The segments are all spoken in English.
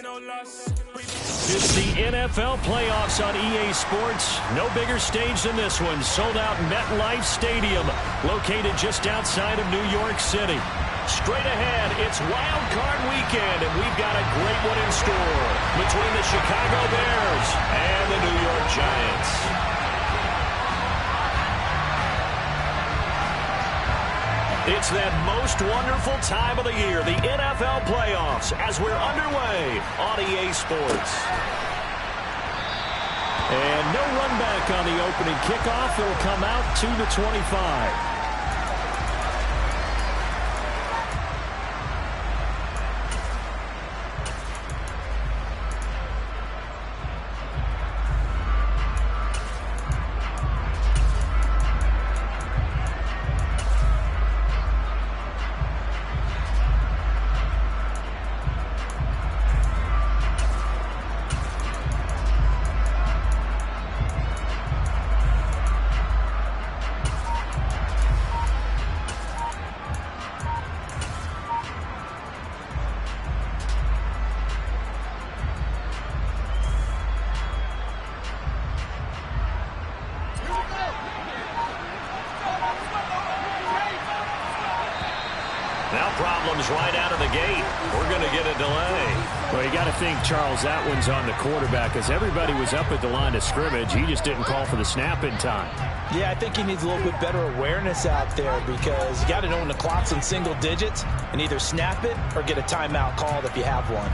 It's the NFL playoffs on EA Sports. No bigger stage than this one. Sold out MetLife Stadium, located just outside of New York City. Straight ahead, it's Wild Card Weekend, and we've got a great one in store between the Chicago Bears and the New York Giants. It's that most wonderful time of the year, the NFL playoffs, as we're underway on EA Sports. And no run back on the opening kickoff. It'll come out to the 25. Problems right out of the gate. We're going to get a delay. Well, you got to think, Charles, that one's on the quarterback, as everybody was up at the line of scrimmage. He just didn't call for the snap in time. Yeah, I think he needs a little bit better awareness out there, because you got to know when the clock's in single digits and either snap it or get a timeout called if you have one.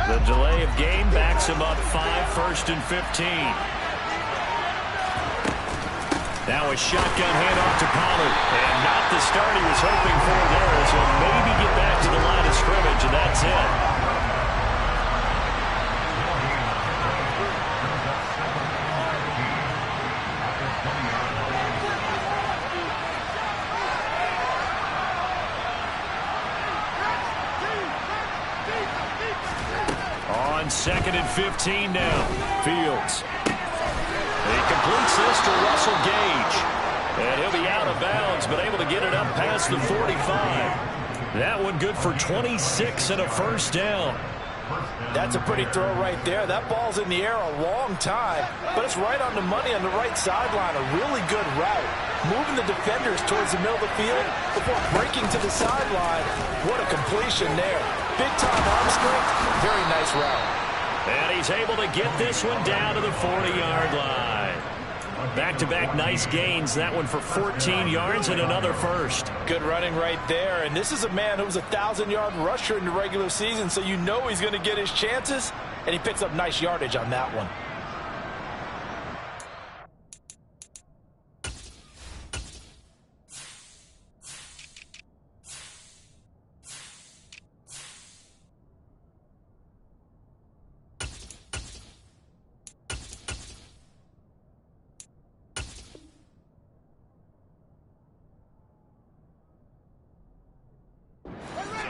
The delay of game backs him up 5, 1st and 15. Now a shotgun handoff to Pollard. And not the start he was hoping for there, as he'll maybe get back to the line of scrimmage, and that's it. On 2nd and 15 now. Fields. He completes this to Russell Gage. And he'll be out of bounds, but able to get it up past the 45. That one good for 26 and a first down. That's a pretty throw right there. That ball's in the air a long time, but it's right on the money on the right sideline. A really good route. Moving the defenders towards the middle of the field before breaking to the sideline. What a completion there. Big-time arm strength. Very nice route. And he's able to get this one down to the 40-yard line. Back-to-back nice gains. That one for 14 yards and another first. Good running right there. And this is a man who was a 1,000-yard rusher in the regular season, so you know he's going to get his chances, and he picks up nice yardage on that one.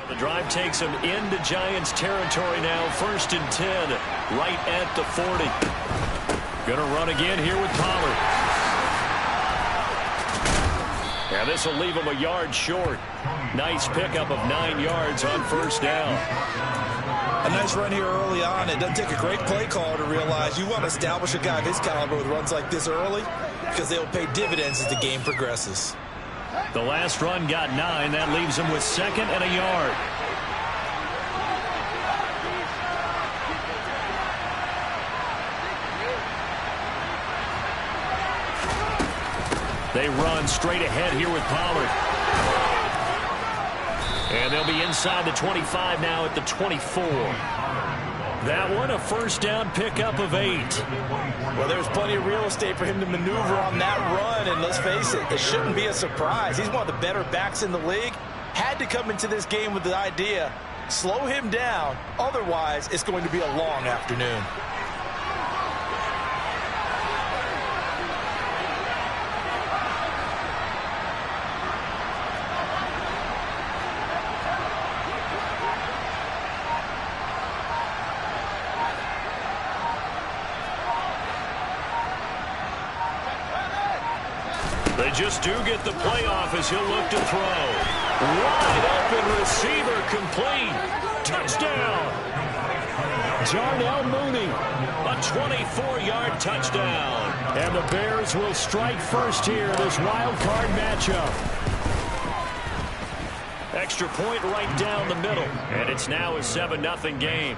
The drive takes him into Giants territory now. 1st and 10, right at the 40. Going to run again here with Pollard. Yeah, this will leave him a yard short. Nice pickup of 9 yards on first down. A nice run here early on. It doesn't take a great play caller to realize you want to establish a guy of his caliber with runs like this early, because they'll pay dividends as the game progresses. The last run got 9. That leaves him with 2nd and a yard. They run straight ahead here with Pollard. And they'll be inside the 25 now at the 24. That one, a first down pickup of 8. Well, there's plenty of real estate for him to maneuver on that run, and let's face it, it shouldn't be a surprise. He's one of the better backs in the league. Had to come into this game with the idea, slow him down, otherwise it's going to be a long afternoon. They just do get the playoff as he'll look to throw. Wide open receiver complete. Touchdown. Darnell Mooney, a 24-yard touchdown. And the Bears will strike first here in this wild card matchup. Extra point right down the middle. And it's now a 7-0 game.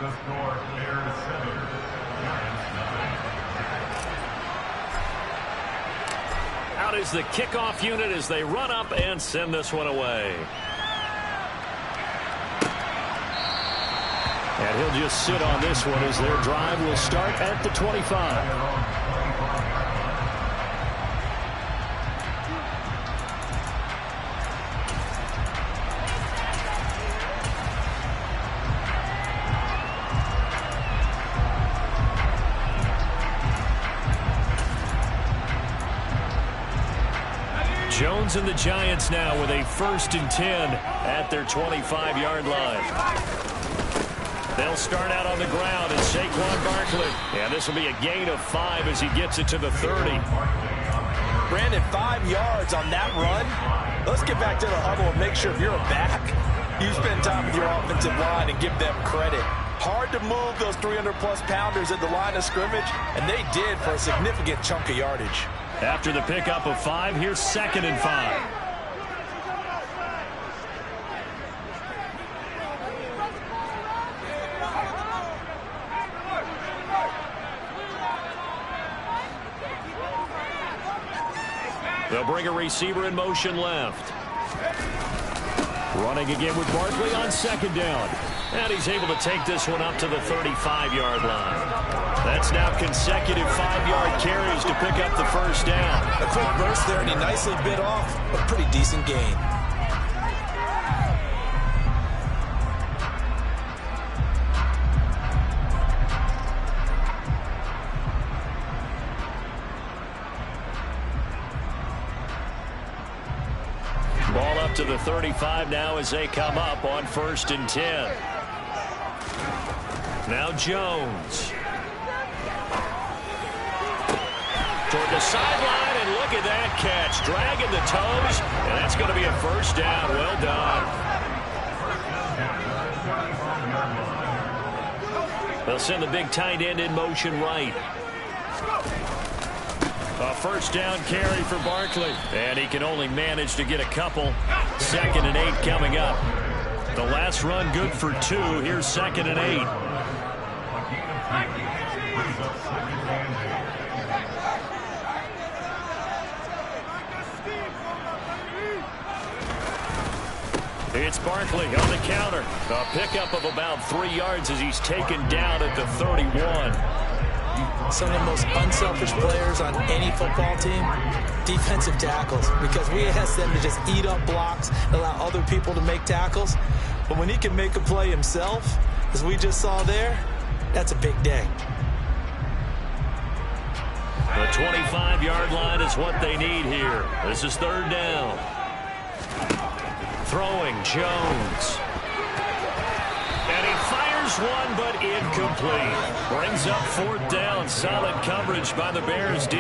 Out is the kickoff unit as they run up and send this one away. And he'll just sit on this one as their drive will start at the 25. Jones and the Giants now with a 1st and 10 at their 25-yard line. They'll start out on the ground and Saquon Barkley. And this will be a gain of 5 as he gets it to the 30. Brandon, 5 yards on that run. Let's get back to the huddle and make sure if you're a back, you spend time with your offensive line and give them credit. Hard to move those 300-plus pounders at the line of scrimmage, and they did for a significant chunk of yardage. After the pickup of 5, here's 2nd and 5. They'll bring a receiver in motion left. Running again with Barkley on 2nd down. And he's able to take this one up to the 35-yard line. That's now consecutive 5-yard carries to pick up the 1st down. A quick burst there, and he nicely bit off a pretty decent gain. Ball up to the 35 now as they come up on 1st and 10. Now Jones. Toward the sideline, and look at that catch. Dragging the toes, and that's going to be a 1st down. Well done. They'll send the big tight end in motion right. A 1st down carry for Barkley. And he can only manage to get a couple. 2nd and 8 coming up. The last run good for 2. Here's 2nd and 8. It's Barkley on the counter. A pickup of about 3 yards as he's taken down at the 31. Some of the most unselfish players on any football team, defensive tackles, because we ask them to just eat up blocks, allow other people to make tackles. But when he can make a play himself, as we just saw there, that's a big day. The 25-yard line is what they need here. This is 3rd down. Throwing Jones. And he fires one, but incomplete. Brings up 4th down. Solid coverage by the Bears D.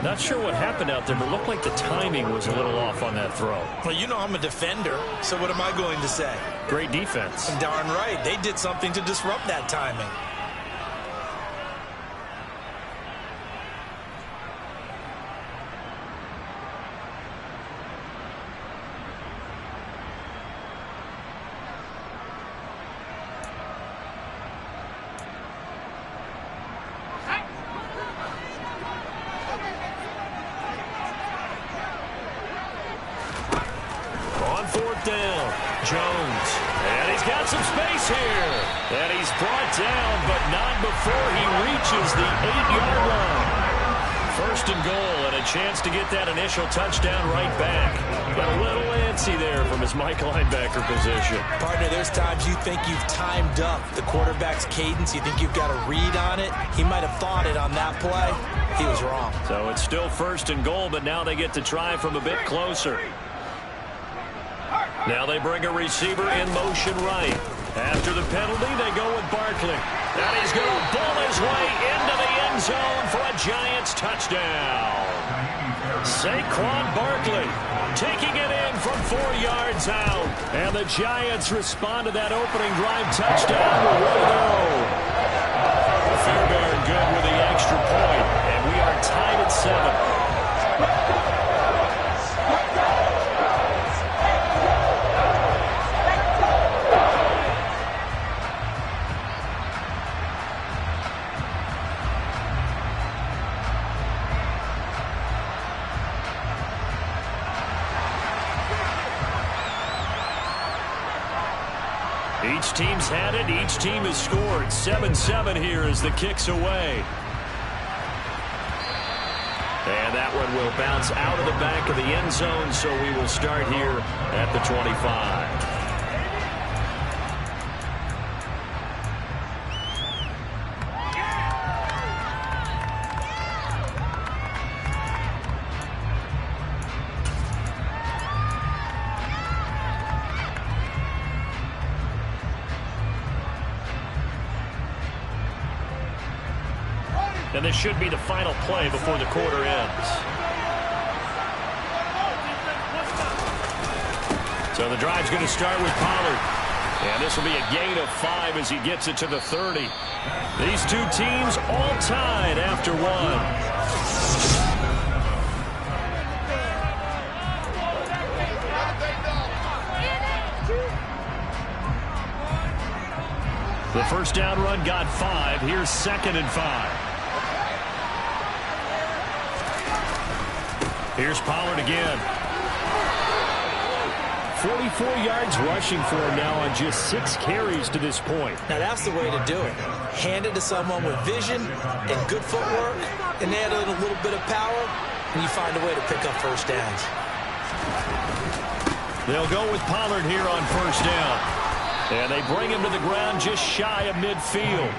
Not sure what happened out there, but it looked like the timing was a little off on that throw. Well, you know I'm a defender, so what am I going to say? Great defense. Darn right. They did something to disrupt that timing. Down, Jones, and he's got some space here, and he's brought down, but not before he reaches the 8-yard line. 1st and goal, and a chance to get that initial touchdown right back. Got a little antsy there from his Mike linebacker position. Partner, there's times you think you've timed up the quarterback's cadence. You think you've got a read on it. He might have thought it on that play. He was wrong. So it's still 1st and goal, but now they get to try from a bit closer. Now they bring a receiver in motion right. After the penalty, they go with Barkley. And he's going to bull his way into the end zone for a Giants touchdown. Saquon Barkley 4 yards out. And the Giants respond to that opening drive touchdown with one of their own. Fairbairn good with the extra point, and we are tied at 7. Each team's had it. Each team has scored. 7-7 here as the kick's away. And that one will bounce out of the back of the end zone, so we will start here at the 25. And this should be the final play before the quarter ends. So the drive's going to start with Pollard. And this will be a gain of 5 as he gets it to the 30. These two teams all tied after 1. The first down run got 5. Here's 2nd and 5. Here's Pollard again. 44 yards rushing for him now on just 6 carries to this point. Now that's the way to do it. Hand it to someone with vision and good footwork, and add a little bit of power, and you find a way to pick up first downs. They'll go with Pollard here on first down. And they bring him to the ground just shy of midfield.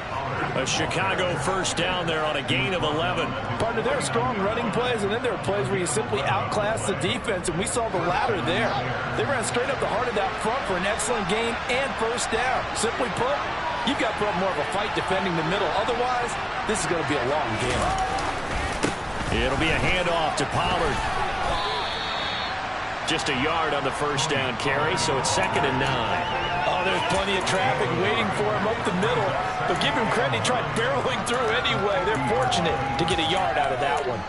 A Chicago first down there on a gain of 11. Partner, there are strong running plays, and then there are plays where you simply outclass the defense, and we saw the latter there. They ran straight up the heart of that front for an excellent gain and first down. Simply put, you've got to put up more of a fight defending the middle. Otherwise, this is going to be a long game. It'll be a handoff to Pollard. Just a yard on the first down carry, so it's 2nd and 9. Oh, there's plenty of traffic waiting for him up the middle. But give him credit, he tried barreling through anyway. They're fortunate to get a yard out of that one.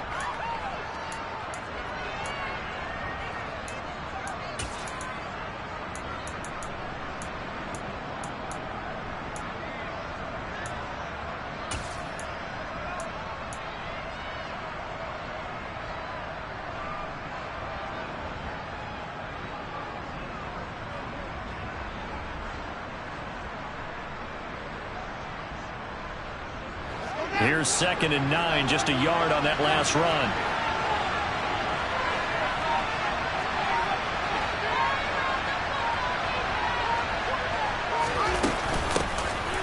Here's 2nd and 9, just a yard on that last run.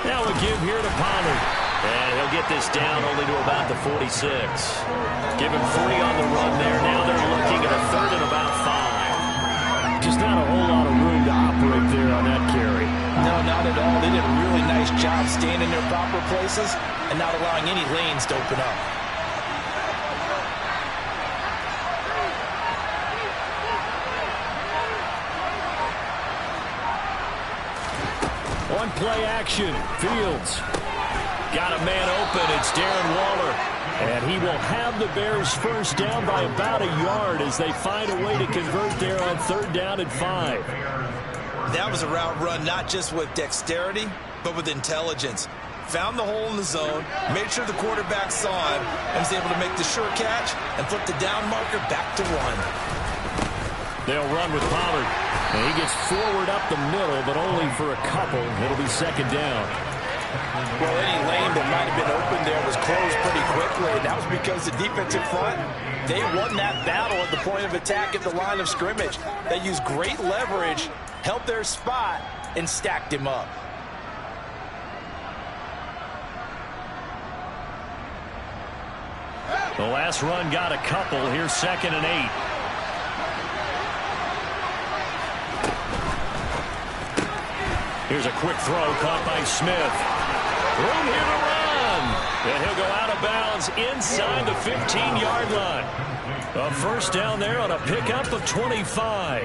Now a give here to Pollard. And he'll get this down only to about the 46. Give him 3 on the run there. Now they're looking at a 3rd and about 5. Just not a whole lot of room to operate there on that carry. No, not at all. They did a really nice job staying in their proper places and not allowing any lanes to open up. On play action, Fields got a man open. It's Darren Waller. And he will have the Bears first down by about a yard as they find a way to convert there on 3rd down and 5. That was a route run not just with dexterity, but with intelligence. Found the hole in the zone, made sure the quarterback saw him, and was able to make the sure catch and flip the down marker back to 1. They'll run with Pollard. And he gets forward up the middle, but only for a couple. It'll be 2nd down. Well, any lane that might have been open there was closed pretty quickly. And that was because the defensive front, they won that battle at the point of attack at the line of scrimmage. They used great leverage, held their spot, and stacked him up. The last run got a couple. Here's 2nd and 8. Here's a quick throw caught by Smith. Room here to run. And he'll go out of bounds inside the 15-yard line. A first down there on a pickup of 25.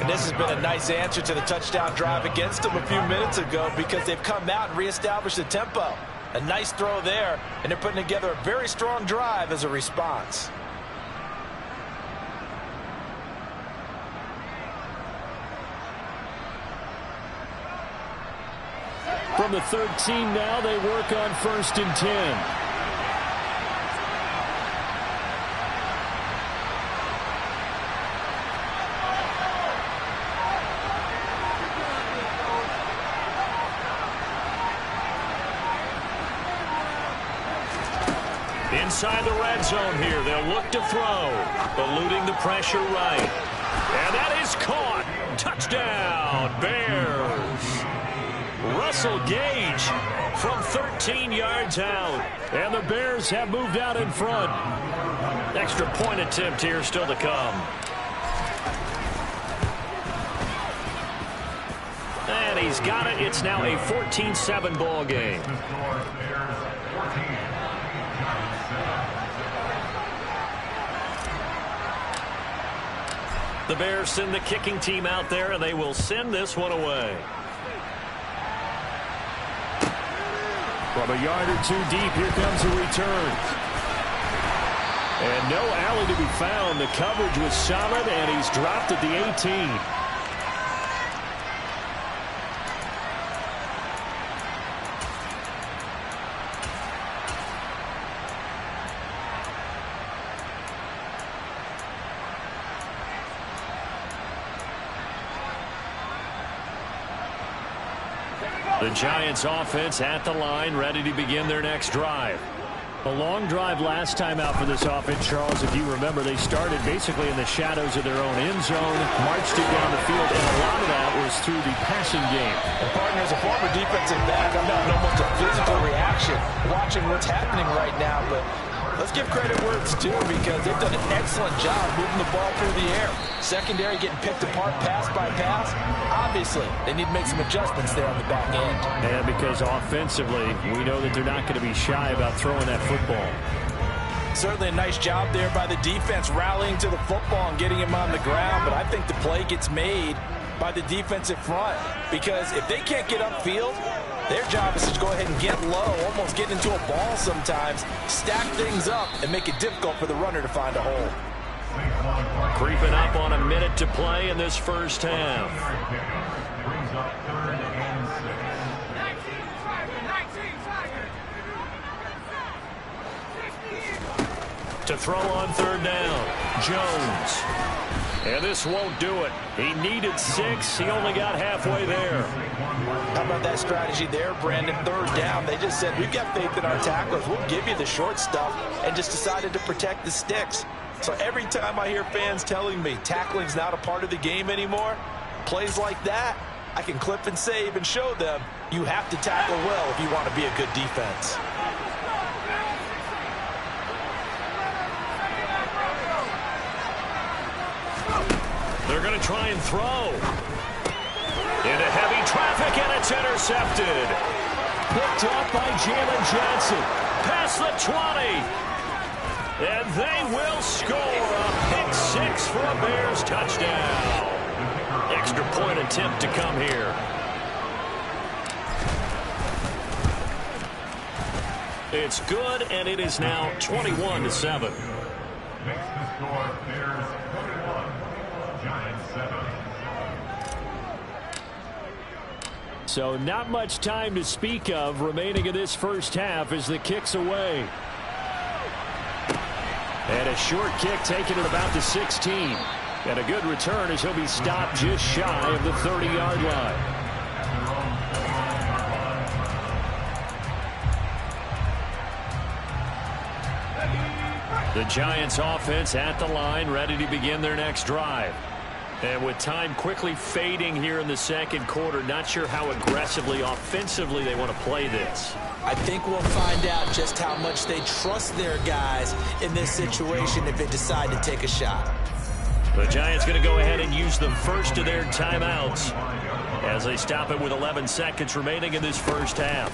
And this has been a nice answer to the touchdown drive against them a few minutes ago because they've come out and reestablished the tempo. A nice throw there, and they're putting together a very strong drive as a response. From the 13 now, they work on 1st and 10. Inside the red zone here, they'll look to throw, eluding the pressure right. And that is caught. Touchdown, Bears. Russell Gage from 13 yards out. And the Bears have moved out in front. Extra point attempt here still to come. And he's got it. It's now a 14-7 ball game. The Bears send the kicking team out there, and they will send this one away. From a yard or two deep, here comes a return. And no alley to be found. The coverage was solid, and he's dropped at the 18. The Giants offense at the line, ready to begin their next drive. A long drive last time out for this offense, Charles. If you remember, they started basically in the shadows of their own end zone, marched it down the field, and a lot of that was through the passing game. And partner, as a former defensive back, I'm having almost a physical reaction watching what's happening right now, but let's give credit where it's due because they've done an excellent job moving the ball through the air. Secondary getting picked apart pass by pass. Obviously, they need to make some adjustments there on the back end. And because offensively, we know that they're not going to be shy about throwing that football. Certainly a nice job there by the defense rallying to the football and getting him on the ground, but I think the play gets made by the defensive front because if they can't get upfield, their job is to go ahead and get low, almost get into a ball sometimes, stack things up, and make it difficult for the runner to find a hole. Creeping up on a minute to play in this first half. To throw on 3rd down, Jones. And this won't do it. He needed 6. He only got halfway there. How about that strategy there, Brandon? 3rd down. They just said, we've got faith in our tacklers. We'll give you the short stuff, and just decided to protect the sticks. So every time I hear fans telling me tackling's not a part of the game anymore, plays like that, I can clip and save and show them you have to tackle well if you want to be a good defense. They're going to try and throw. Into heavy traffic, and it's intercepted. Picked up by Jalen Johnson. Past the 20. And they will score a pick 6 for a Bears touchdown. Extra point attempt to come here. It's good, and it is now 21-7. So not much time to speak of remaining in this first half as the kick's away. And a short kick taken at about the 16. And a good return as he'll be stopped just shy of the 30-yard line. The Giants offense at the line, ready to begin their next drive. And with time quickly fading here in the second quarter, not sure how aggressively, offensively they want to play this. I think we'll find out just how much they trust their guys in this situation if they decide to take a shot. The Giants going to go ahead and use the first of their timeouts as they stop it with 11 seconds remaining in this first half.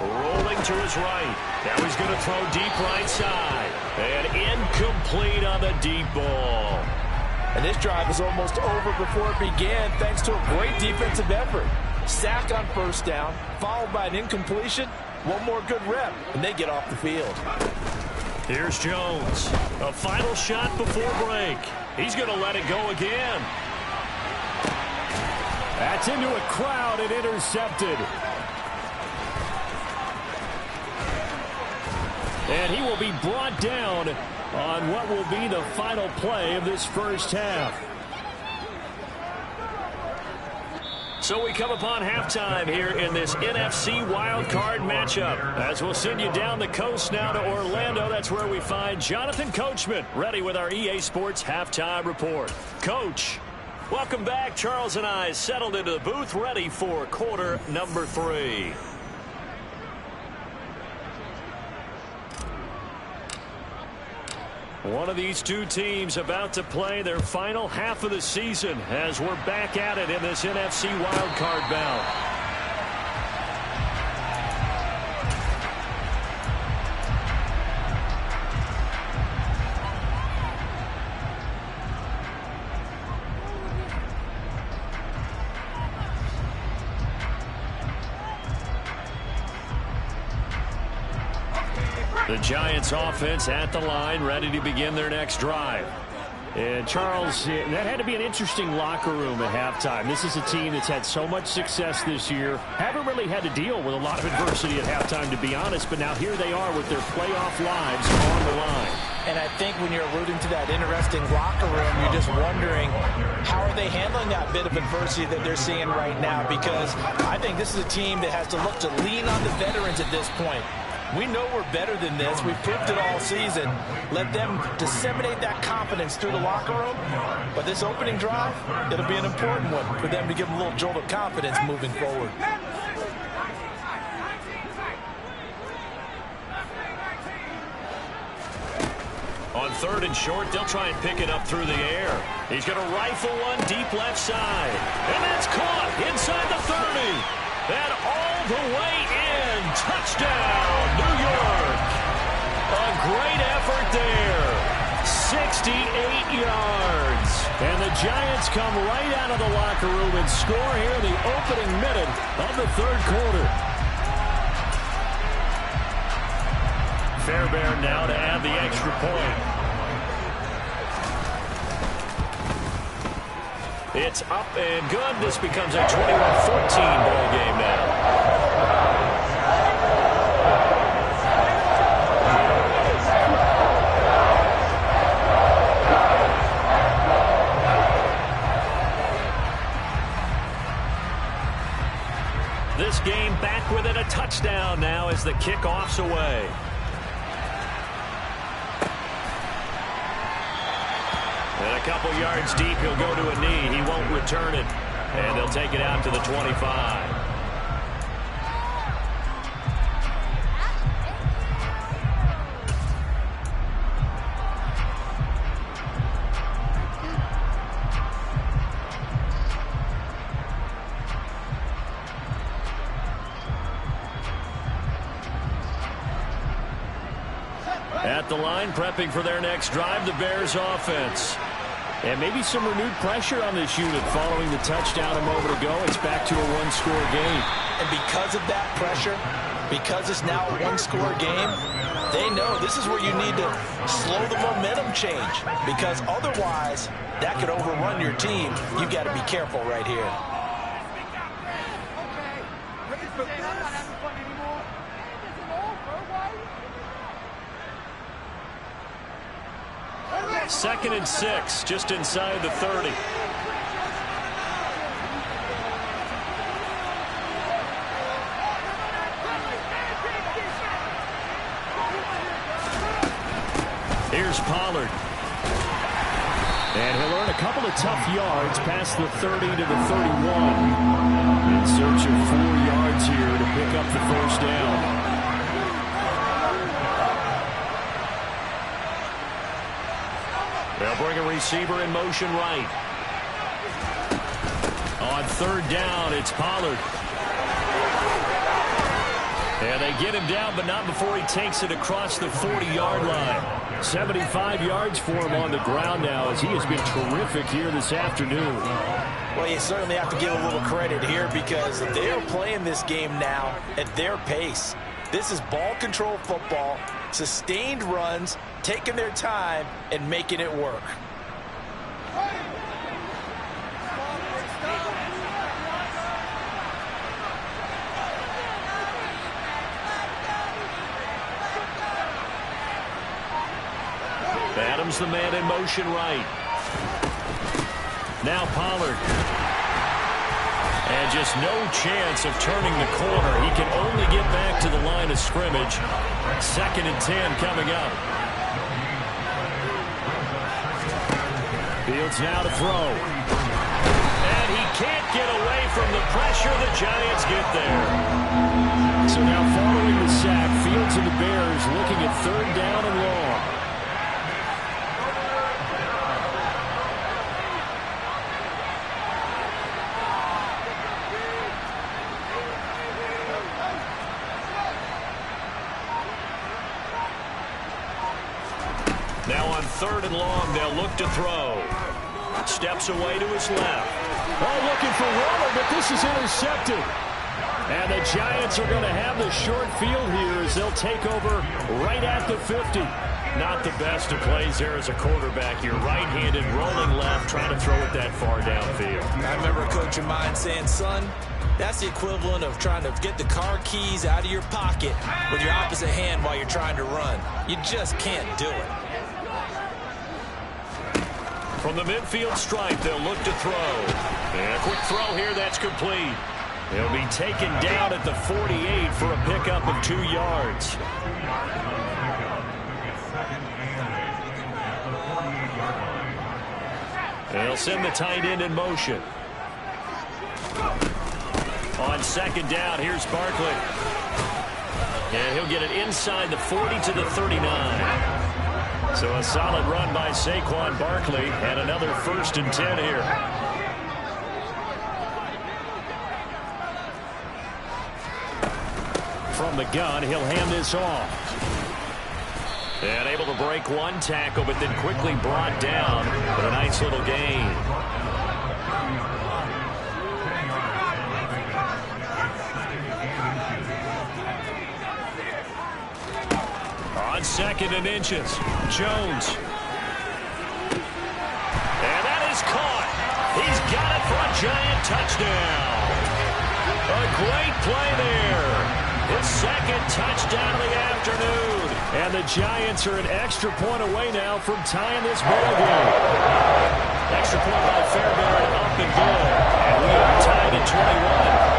Rolling to his right. Now he's going to throw deep right side. And incomplete on the deep ball. And this drive was almost over before it began thanks to a great defensive effort. Sack on first down, followed by an incompletion. One more good rep, and they get off the field. Here's Jones. A final shot before break. He's going to let it go again. That's into a crowd and intercepted. And he will be brought down on what will be the final play of this first half. So we come upon halftime here in this NFC wildcard matchup. As we'll send you down the coast now to Orlando, that's where we find Jonathan Coachman ready with our EA Sports Halftime Report. Coach, welcome back. Charles and I settled into the booth ready for quarter number 3. One of these two teams about to play their final half of the season as we're back at it in this NFC wildcard bout. The Giants offense at the line, ready to begin their next drive. And Charles, that had to be an interesting locker room at halftime. This is a team that's had so much success this year. Haven't really had to deal with a lot of adversity at halftime, to be honest. But now here they are with their playoff lives on the line. And I think when you're alluding to that interesting locker room, you're just wondering how are they handling that bit of adversity that they're seeing right now? Because I think this is a team that has to look to lean on the veterans at this point. We know we're better than this. We've proved it all season. Let them disseminate that confidence through the locker room. But this opening drive, it'll be an important one for them to give them a little jolt of confidence moving forward. On 3rd and short, they'll try and pick it up through the air. He's going to rifle one deep left side. And that's caught inside the 30. And all the way in. Touchdown, New York. A great effort there. 68 yards. And the Giants come right out of the locker room and score here in the opening minute of the 3rd quarter. Fairbairn now to add the extra point. It's up and good. This becomes a 21-14 ball game now. This game back within a touchdown now as the kickoff's away. And a couple yards deep, he'll go to a knee. He won't return it. And they'll take it out to the 25. At the line, prepping for their next drive, the Bears offense. And maybe some renewed pressure on this unit following the touchdown a moment ago. It's back to a one-score game. And because of that pressure, because it's now a one-score game, they know this is where you need to slow the momentum change. Because otherwise, that could overrun your team. You've got to be careful right here. 2nd and 6, just inside the 30. Here's Pollard. And he'll earn a couple of tough yards past the 30 to the 31. In search of 4 yards here to pick up the first down. They'll bring a receiver in motion right. On 3rd down, it's Pollard. And they get him down, but not before he takes it across the 40-yard line. 75 yards for him on the ground now, as he has been terrific here this afternoon. Well, you certainly have to give a little credit here because they are playing this game now at their pace. This is ball control football, sustained runs, taking their time and making it work. Adams the man in motion right. Now Pollard. And just no chance of turning the corner. He can only get back to the line of scrimmage. 2nd and 10 coming up. Fields now to throw. And he can't get away from the pressure. The Giants get there. So now following the sack, Fields and the Bears looking at 3rd down and long. Now on 3rd and long, they'll look to throw. Steps away to his left. Oh, looking for Waller, but this is intercepted. And the Giants are going to have the short field here as they'll take over right at the 50. Not the best of plays there as a quarterback. You're right-handed, rolling left, trying to throw it that far downfield. I remember a coach of mine saying, son, that's the equivalent of trying to get the car keys out of your pocket with your opposite hand while you're trying to run. You just can't do it. From the midfield stripe, they'll look to throw. And a quick throw here, that's complete. He'll be taken down at the 48 for a pickup of 2 yards. They'll send the tight end in motion. On 2nd down, here's Barkley. And he'll get it inside the 40 to the 39. So a solid run by Saquon Barkley and another 1st and 10 here. From the gun, he'll hand this off. And able to break one tackle, but then quickly brought down with a nice little gain. On 2nd and inches, Jones. And that is caught. He's got it for a Giant touchdown. A great play there. His 2nd touchdown of the afternoon. And the Giants are an extra point away now from tying this ball game. Extra point by Fairbairn, up and good. And we are tied at 21.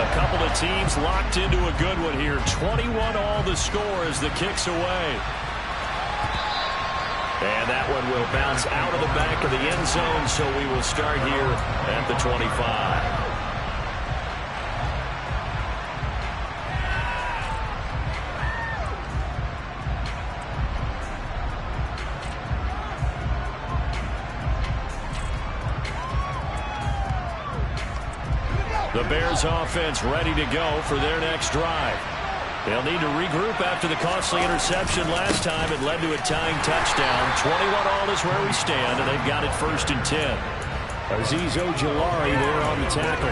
A couple of teams locked into a good one here. 21 all the score as the kick's away. And that one will bounce out of the back of the end zone, so we will start here at the 25. The Bears offense ready to go for their next drive. They'll need to regroup after the costly interception last time. It led to a tying touchdown. 21 all is where we stand, and they've got it 1st and 10. Azeez Ojulari there on the tackle.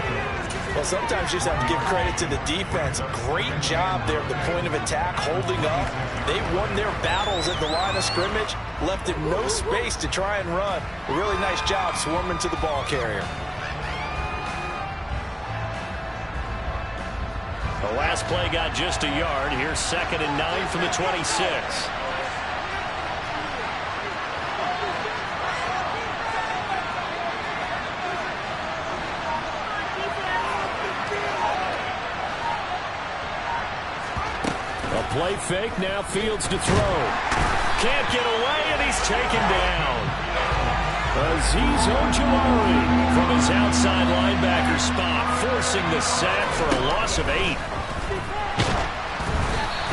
Well, sometimes you just have to give credit to the defense. Great job there at the point of attack, holding up. They won their battles at the line of scrimmage, left him no space to try and run. A really nice job swarming to the ball carrier. The last play got just a yard. Here's 2nd and 9 from the 26. A play fake, now Fields to throw. Can't get away, and he's taken down. Azeez Ojulari from his outside linebacker spot, forcing the sack for a loss of 8.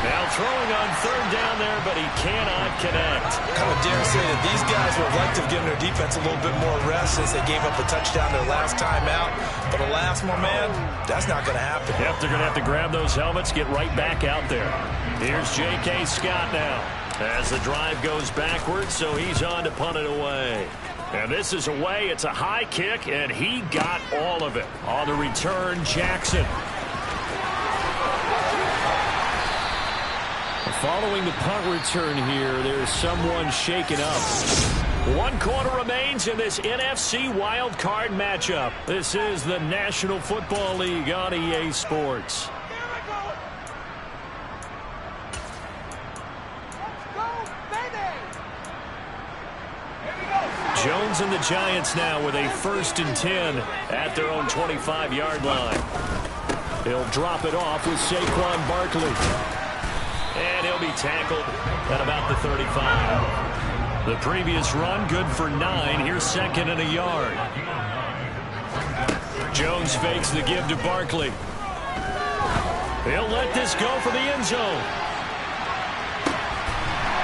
Now throwing on 3rd down there, but he cannot connect. I would dare say that these guys would have liked to have given their defense a little bit more rest since they gave up a touchdown their last time out. But alas, my man, that's not going to happen. Yep, they're going to have to grab those helmets, get right back out there. Here's J.K. Scott now as the drive goes backwards, so he's on to punt it away. And this is away. It's a high kick, and he got all of it. On the return, Jackson. Following the punt return here, there's someone shaken up. 1 quarter remains in this NFC wildcard matchup. This is the National Football League on EA Sports. Jones and the Giants now with a 1st and 10 at their own 25-yard line. He'll drop it off with Saquon Barkley. And he'll be tackled at about the 35. The previous run good for 9. Here's 2nd and a yard. Jones fakes the give to Barkley. He'll let this go for the end zone.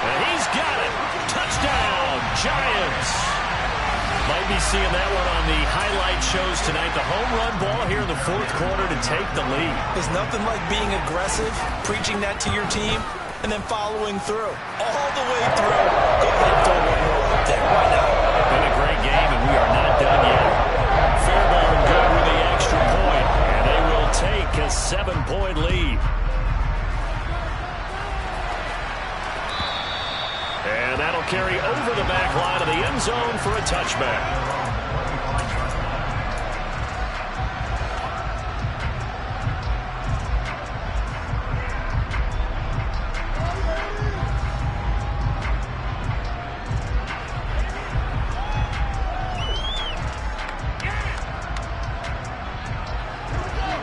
And he's got it. Touchdown, Giants. Might be seeing that one on the highlight shows tonight. The home run ball here in the 4th quarter to take the lead. There's nothing like being aggressive, preaching that to your team, and then following through. All the way through. Go ahead and throw one more up there. Why not? Been a great game, and we are not done yet. Fairbairn good with the extra point, and they will take a 7-point lead. And that'll carry over the back line of the end zone for a touchback.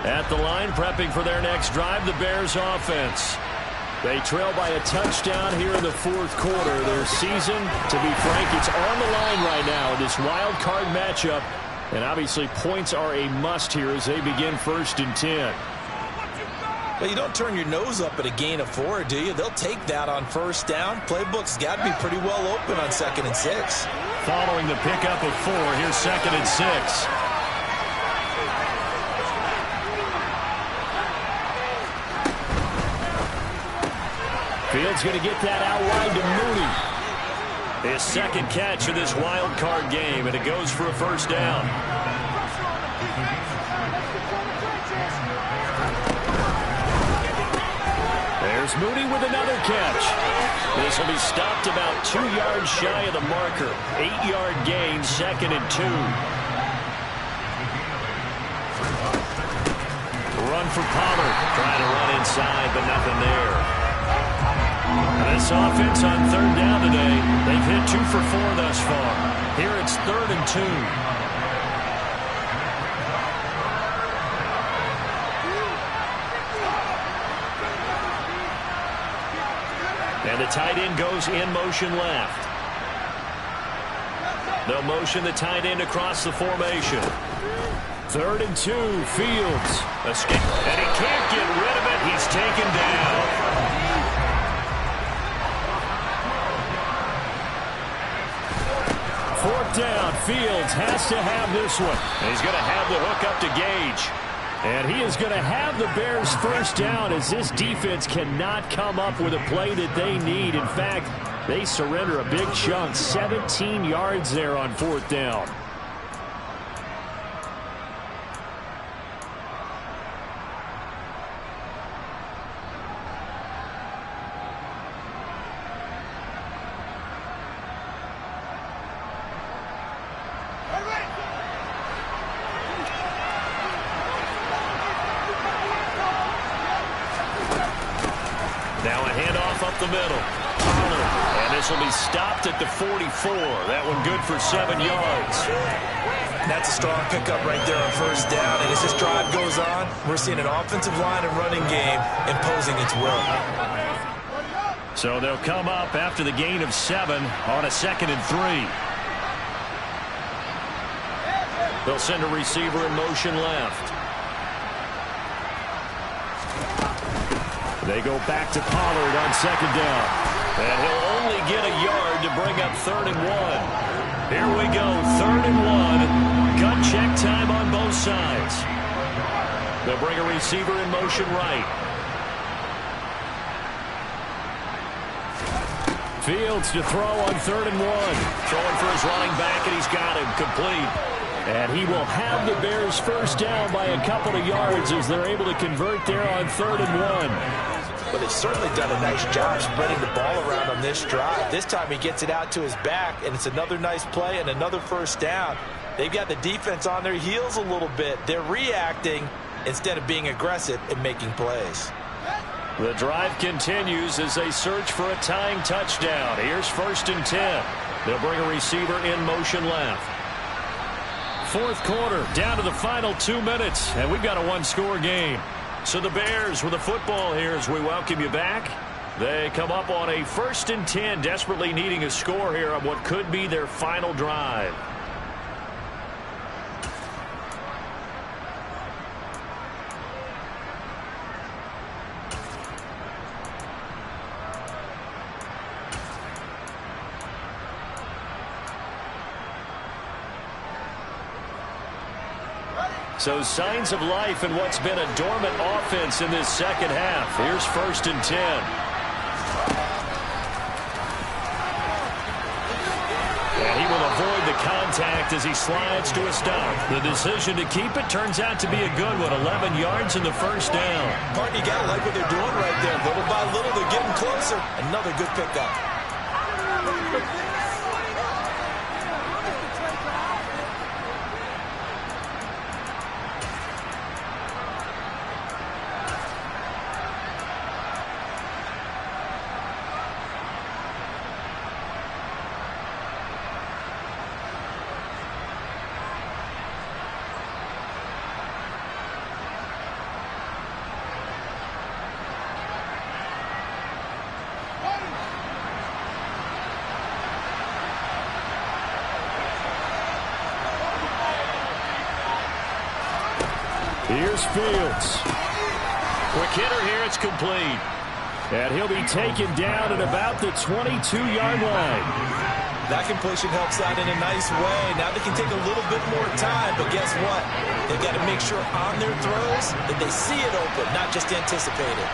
At the line, prepping for their next drive, the Bears offense. They trail by a touchdown here in the 4th quarter. Their season, to be frank, it's on the line right now in this wild card matchup. And obviously points are a must here as they begin 1st and 10. Well, you don't turn your nose up at a gain of 4, do you? They'll take that on 1st down. Playbook's got to be pretty well open on 2nd and 6. Following the pickup of 4, here's 2nd and 6. Fields going to get that out wide to Mooney. His 2nd catch of this wild card game, and it goes for a 1st down. There's Mooney with another catch. This will be stopped about 2 yards shy of the marker. 8-yard gain, 2nd and 2. Run for Pollard. Trying to run inside, but nothing there. This offense on 3rd down today, they've hit 2 for 4 thus far. Here it's 3rd and 2. And the tight end goes in motion left. They'll motion the tight end across the formation. 3rd and 2, Fields. Escape. And he can't get rid of it. He's taken down. 4th down, Fields has to have this one. And he's going to have the hook up to Gage. And he is going to have the Bears 1st down as this defense cannot come up with a play that they need. In fact, they surrender a big chunk, 17 yards there on 4th down. Now a handoff up the middle. Pollard. And this will be stopped at the 44. That one good for 7 yards. That's a strong pickup right there on 1st down. And as this drive goes on, we're seeing an offensive line and running game imposing its will. So they'll come up after the gain of 7 on a 2nd and 3. They'll send a receiver in motion left. They go back to Pollard on 2nd down. And he'll only get a yard to bring up 3rd and 1. Here we go, 3rd and 1. Gut check time on both sides. They'll bring a receiver in motion right. Fields to throw on 3rd and 1. Throwing for his running back, and he's got him complete. And he will have the Bears first down by a couple of yards as they're able to convert there on 3rd and 1. But they've certainly done a nice job spreading the ball around on this drive. This time he gets it out to his back, and it's another nice play and another first down. They've got the defense on their heels a little bit. They're reacting instead of being aggressive and making plays. The drive continues as they search for a tying touchdown. Here's 1st and 10. They'll bring a receiver in motion left. 4th quarter, down to the final 2 minutes, and we've got a one-score game. So the Bears with the football here as we welcome you back. They come up on a 1st and 10, desperately needing a score here on what could be their final drive. So signs of life in what's been a dormant offense in this second half. Here's 1st and 10. And he will avoid the contact as he slides to a stop. The decision to keep it turns out to be a good one. 11 yards in the first down. Martin, you got to like what they're doing right there. Little by little, they're getting closer. Another good pickup. Here's Fields. Quick hitter here, it's complete. And he'll be taken down at about the 22-yard line. That completion helps out in a nice way. Now they can take a little bit more time, but guess what? They've got to make sure on their throws that they see it open, not just anticipate it.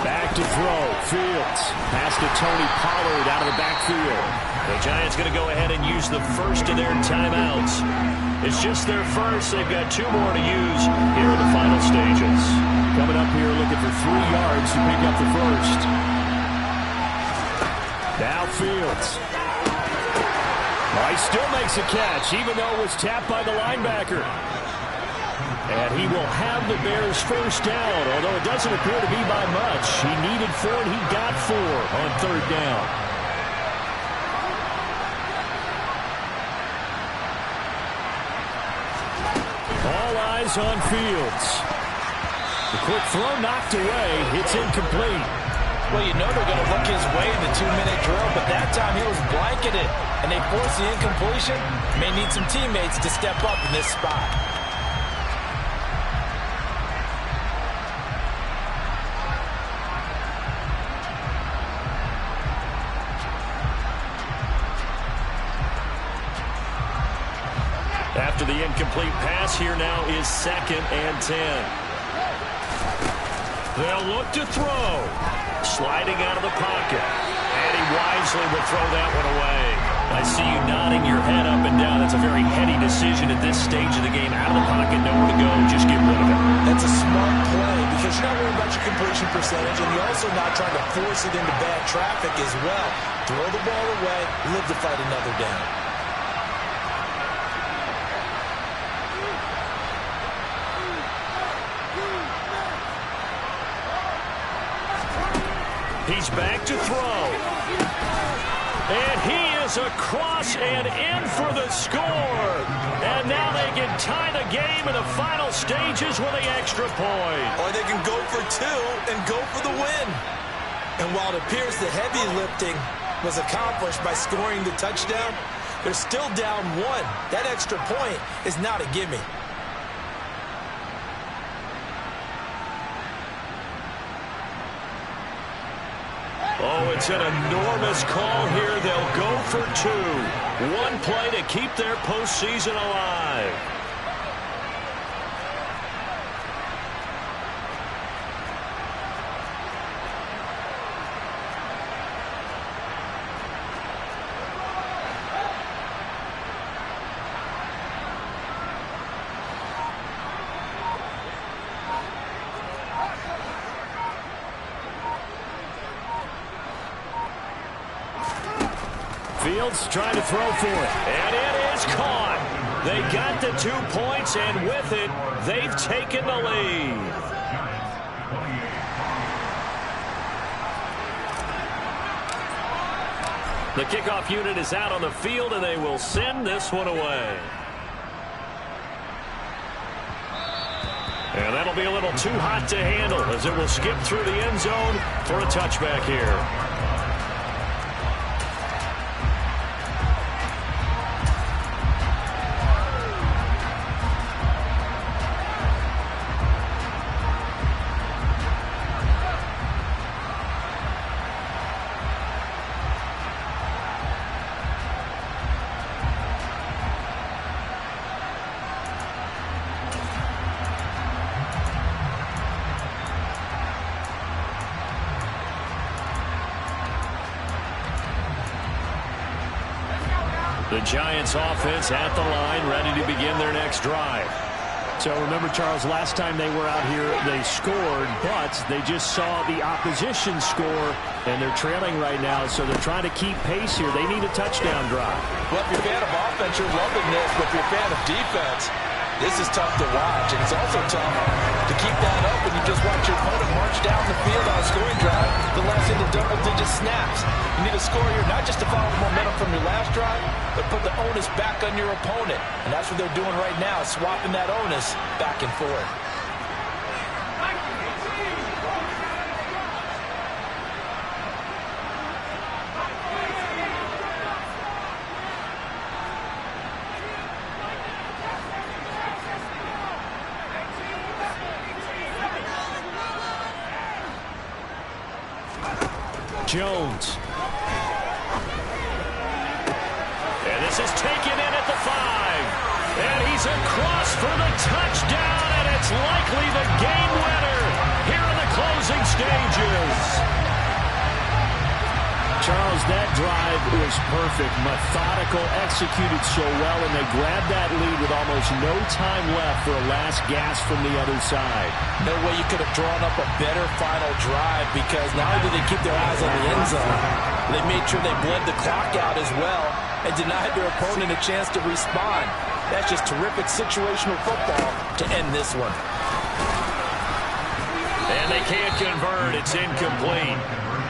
Back to throw. Fields. Pass to Tony Pollard out of the backfield. The Giants going to go ahead and use the first of their timeouts. It's just their first. They've got 2 more to use here in the final stages. Coming up here looking for 3 yards to pick up the first. Now Fields. He still makes a catch, even though it was tapped by the linebacker. And he will have the Bears first down, although it doesn't appear to be by much. He needed 4, and he got 4 on 3rd down. All eyes on Fields. The quick throw knocked away. It's incomplete. Well, you know they're going to look his way in the 2-minute drill, but that time he was blanketed, and they forced the incompletion. May need some teammates to step up in this spot. After the incomplete pass, here now is 2nd and 10. They'll look to throw. Sliding out of the pocket. And he wisely will throw that one away. I see you nodding your head up and down. That's a very heady decision at this stage of the game. Out of the pocket, nowhere to go. Just get rid of it. That's a smart play because you're not worried about your completion percentage, and you're also not trying to force it into bad traffic as well. Throw the ball away, live to fight another down. He's back to throw. And he is across and in for the score. And now they can tie the game in the final stages with the extra point. Or they can go for 2 and go for the win. And while it appears the heavy lifting was accomplished by scoring the touchdown, they're still down 1. That extra point is not a gimme. Oh, it's an enormous call here. They'll go for two. One play to keep their postseason alive. Fields trying to throw for it. And it is caught. They got the 2 points, and with it, they've taken the lead. The kickoff unit is out on the field, and they will send this one away. And that'll be a little too hot to handle as it will skip through the end zone for a touchback here. The Giants offense at the line, ready to begin their next drive. So remember, Charles, last time they were out here, they scored, but they just saw the opposition score, and they're trailing right now, so they're trying to keep pace here. They need a touchdown drive. Well, if you're a fan of offense, you're loving this, but if you're a fan of defense, this is tough to watch, and it's also tough to keep that up when you just watch your opponent march down the field on a scoring drive the last into double-digit snaps. You need a score here not just to follow the momentum from your last drive, but put the onus back on your opponent. And that's what they're doing right now, swapping that onus back and forth. Jones. And this is taken in at the 5. And he's across for the touchdown, and it's likely the game winner here in the closing stages. Charles, that drive was perfect, methodical, executed so well, and they grabbed that lead with almost no time left for a last gasp from the other side. No way you could have drawn up a better final drive, because not only did they keep their eyes on the end zone, they made sure they bled the clock out as well and denied their opponent a chance to respond. That's just terrific situational football to end this one. And they can't convert. It's incomplete.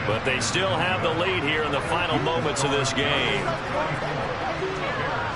But they still have the lead here in the final moments of this game.